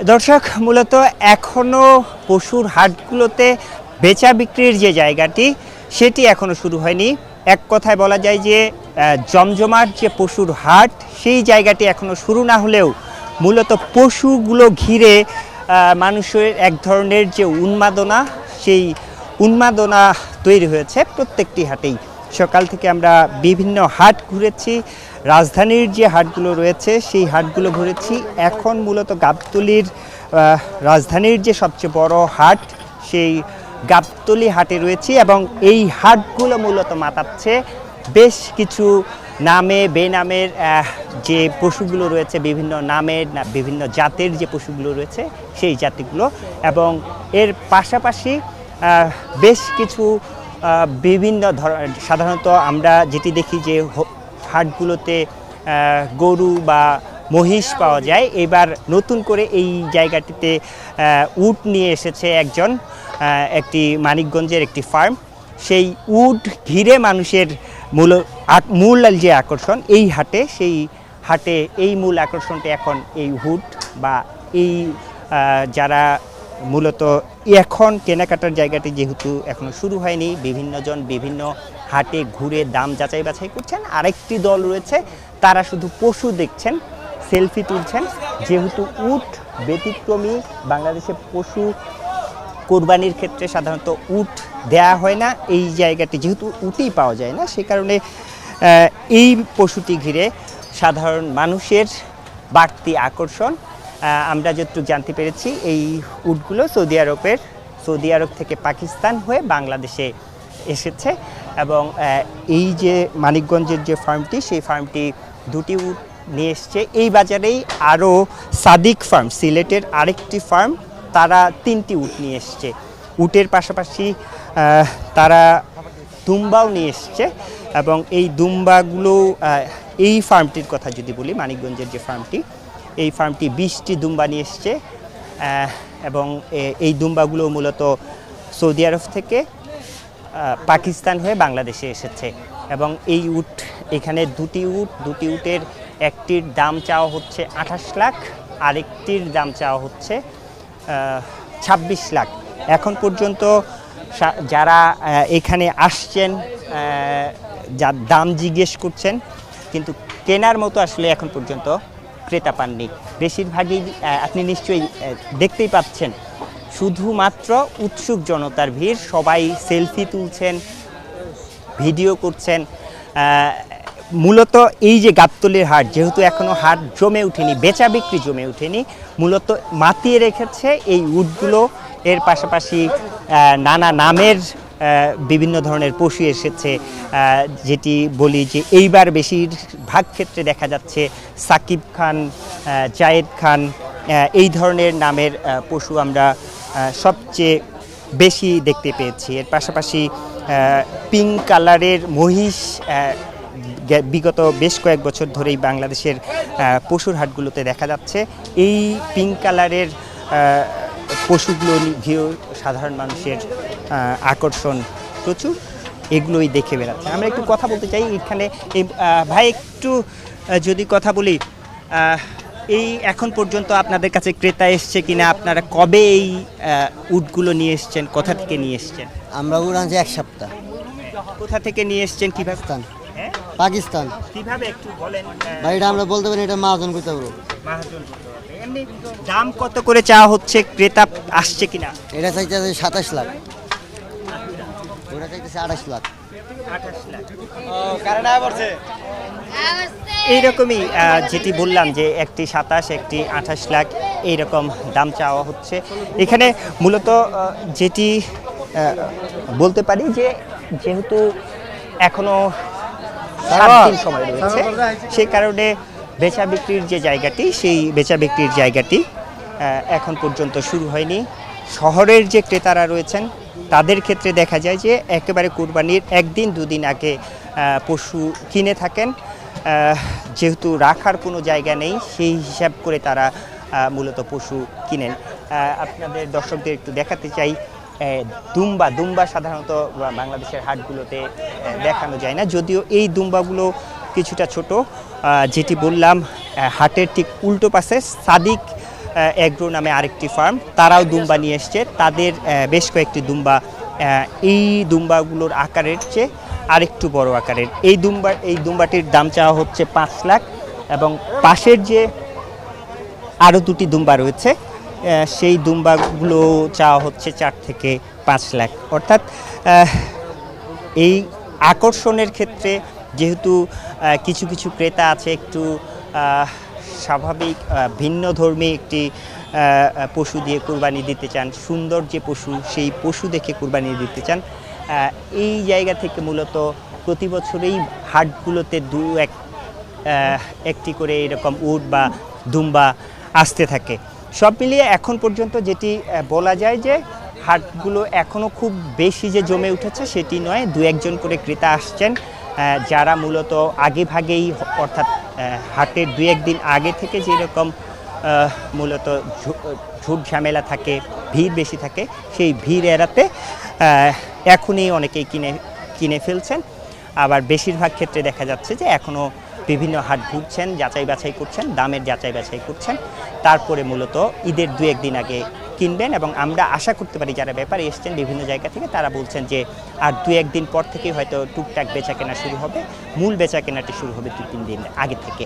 দর্শক, মূলত এখনও পশুর হাটগুলোতে বেচা বিক্রির যে জায়গাটি সেটি এখনও শুরু হয়নি। এক কথায় বলা যায় যে জমজমাট যে পশুর হাট সেই জায়গাটি এখনও শুরু না হলেও মূলত পশুগুলো ঘিরে মানুষের এক ধরনের যে উন্মাদনা, সেই উন্মাদনা তৈরি হয়েছে প্রত্যেকটি হাটেই। সকাল থেকে আমরা বিভিন্ন হাট ঘুরেছি, রাজধানীর যে হাটগুলো রয়েছে সেই হাটগুলো ঘুরেছি। এখন মূলত গাবতলীর রাজধানীর যে সবচেয়ে বড় হাট সেই গাবতলী হাটে রয়েছি এবং এই হাটগুলো মূলত মাতাচ্ছে বেশ কিছু নামে বেনামের যে পশুগুলো রয়েছে, বিভিন্ন নামের বিভিন্ন জাতের যে পশুগুলো রয়েছে সেই জাতিগুলো, এবং এর পাশাপাশি বেশ কিছু বিভিন্ন সাধারণত আমরা যেটি দেখি যে হাটগুলোতে গরু বা মহিষ পাওয়া যায়, এবার নতুন করে এই জায়গাটিতে উট নিয়ে এসেছে একজন, একটি মানিকগঞ্জের একটি ফার্ম। সেই উট ঘিরে মানুষের মূল যে আকর্ষণ এই হাটে, সেই হাটে এই মূল আকর্ষণটি এখন এই উট বা এই যারা মূলত এখন কেনাকাটার জায়গাটি যেহেতু এখনও শুরু হয়নি, বিভিন্নজন বিভিন্ন হাটে ঘুরে দাম যাচাই বাছাই করছেন। আরেকটি দল রয়েছে, তারা শুধু পশু দেখছেন, সেলফি তুলছেন। যেহেতু উট ব্যতিক্রমী, বাংলাদেশে পশু কোরবানির ক্ষেত্রে সাধারণত উট দেয়া হয় না, এই জায়গাটি যেহেতু উটই পাওয়া যায় না, সে কারণে এই পশুটি ঘিরে সাধারণ মানুষের বাড়তি আকর্ষণ। আমরা যতটুকু জানতে পেরেছি এই উটগুলো সৌদি আরব থেকে পাকিস্তান হয়ে বাংলাদেশে এসেছে, এবং এই যে মানিকগঞ্জের যে ফার্মটি, সেই ফার্মটি দুটি উট নিয়ে এসছে। এই বাজারেই আরও সাদিক ফার্ম, সিলেটের আরেকটি ফার্ম, তারা 3টি উট নিয়ে এসছে। উটের পাশাপাশি তারা দুম্বাও নিয়ে এসছে, এবং এই দুম্বাগুলো, এই ফার্মটির কথা যদি বলি, মানিকগঞ্জের যে ফার্মটি, এই ফার্মটি 20টি দুম্বা নিয়ে এসছে, এবং এই দুম্বাগুলো মূলত সৌদি আরব থেকে পাকিস্তান হয়ে বাংলাদেশে এসেছে। এবং এই উট, এখানে দুটি উটের একটির দাম চাওয়া হচ্ছে 28 লাখ, আরেকটির দাম চাওয়া হচ্ছে 26 লাখ। এখন পর্যন্ত যারা এখানে আসছেন, যার দাম জিজ্ঞেস করছেন, কিন্তু কেনার মতো আসলে এখন পর্যন্ত ক্রেতা পাননি। বেশিরভাগই আপনি নিশ্চয়ই দেখতেই পাচ্ছেন, শুধুমাত্র উৎসুক জনতার ভিড়। সবাই সেলফি তুলছেন, ভিডিও করছেন। মূলত এই যে গাবতলীর হাট, যেহেতু এখনও হাট জমে ওঠেনি, বেচা বিক্রি জমে ওঠেনি, মূলত মাতিয়ে রেখেছে এই উটগুলো। এর পাশাপাশি নানা নামের বিভিন্ন ধরনের পশু এসেছে, যেটি বলি যে এইবার বেশিরভাগ ক্ষেত্রে দেখা যাচ্ছে সাকিব খান, জায়েদ খান, এই ধরনের নামের পশু আমরা সবচেয়ে বেশি দেখতে পেয়েছি। এর পাশাপাশি পিঙ্ক কালারের মহিষ বিগত বেশ কয়েক বছর ধরেই বাংলাদেশের পশুর হাটগুলোতে দেখা যাচ্ছে। এই পিঙ্ক কালারের পশুগুলো ঘিরেও সাধারণ মানুষের আকর্ষণ প্রচুর, এগুলোই দেখে বেড়াচ্ছে। আমরা একটু কথা বলতে চাই এখানে। এই ভাই, একটু যদি কথা বলি, এই এখন পর্যন্ত আপনাদের কাছে ক্রেতা এসছে কিনা, আপনারা কবে এই উটগুলো নিয়ে এসছেন, কোথা থেকে নিয়ে এসছেন? আমরা উট আনছি 1 সপ্তাহ। কোথা থেকে নিয়ে এসছেন, কিভাবে? পাকিস্তান। কিভাবে একটু বলেন ভাই, এটা আমরা বলতে পারি, এটা মাহাজন করতে পারবো। এমনি দাম কত করে চাওয়া হচ্ছে, ক্রেতা আসছে কিনা? এটা চাইতেছে 27 লাখ, ওটা চাইতেছে 28 লাখ। এইরকমই যেটি বললাম যে একটি 27, একটি 28 লাখ, এইরকম দাম চাওয়া হচ্ছে এখানে। মূলত যেটি বলতে পারি যে যেহেতু এখনো 7 দিন সময় রয়েছে, সেই কারণে বেচা বিক্রির যে জায়গাটি, সেই বেচা বিক্রির জায়গাটি এখন পর্যন্ত শুরু হয়নি। শহরের যে ক্রেতারা রয়েছেন তাদের ক্ষেত্রে দেখা যায় যে একেবারে কুরবানির 1 দিন 2 দিন আগে পশু কিনে থাকেন, যেহেতু রাখার কোনো জায়গা নেই, সেই হিসাব করে তারা মূলত পশু কিনেন। আপনাদের দর্শকদের একটু দেখাতে চাই, দুম্বা সাধারণত বাংলাদেশের হাটগুলোতে দেখানো যায় না, যদিও এই দুম্বাগুলো কিছুটা ছোট। যেটি বললাম, হাটের ঠিক উল্টো পাশে সাদিক এগ্রো নামে আরেকটি ফার্ম, তারাও দুম্বা নিয়ে এসছে। তাদের বেশ কয়েকটি দুম্বা এই দুম্বাগুলোর আকারের চেয়ে আরেকটু বড় আকারের। এই দুম্বাটির দাম চাওয়া হচ্ছে 5 লাখ, এবং পাশের যে আরও দুটি দুম্বা রয়েছে সেই দুম্বাগুলো চাওয়া হচ্ছে 4 থেকে 5 লাখ। অর্থাৎ এই আকর্ষণের ক্ষেত্রে যেহেতু কিছু কিছু ক্রেতা আছে একটু স্বাভাবিক ভিন্নধর্মী একটি পশু দিয়ে কুরবানি দিতে চান, সুন্দর যে পশু সেই পশু দেখে কুরবানি দিতে চান, এই জায়গা থেকে মূলত প্রতি বছরেই হাটগুলোতে একটি করে এরকম উট বা দুম্বা আসতে থাকে। সব মিলিয়ে এখন পর্যন্ত যেটি বলা যায় যে হাটগুলো এখনও খুব বেশি যে জমে উঠেছে সেটি নয়, দু একজন করে ক্রেতা আসছেন যারা মূলত আগে ভাগেই, অর্থাৎ হাটের 2-1 দিন আগে থেকে যেরকম মূলত ঝুট ঝামেলা থাকে, ভিড় বেশি থাকে, সেই ভিড় এড়াতে এখনই অনেকেই কিনে ফেলছেন। আবার বেশিরভাগ ক্ষেত্রে দেখা যাচ্ছে যে এখনও বিভিন্ন হাট ঘুরছেন, যাচাই বাছাই করছেন, দামের যাচাই বাছাই করছেন, তারপরে মূলত ঈদের 2-1 দিন আগে কিনবেন। এবং আমরা আশা করতে পারি যারা ব্যাপারী এসছেন বিভিন্ন জায়গা থেকে তারা বলছেন যে আর 2-1 দিন পর থেকেই হয়তো টুকটাক বেচা কেনা শুরু হবে, মূল বেচা কেনাটি শুরু হবে 2-3 দিন আগে থেকে।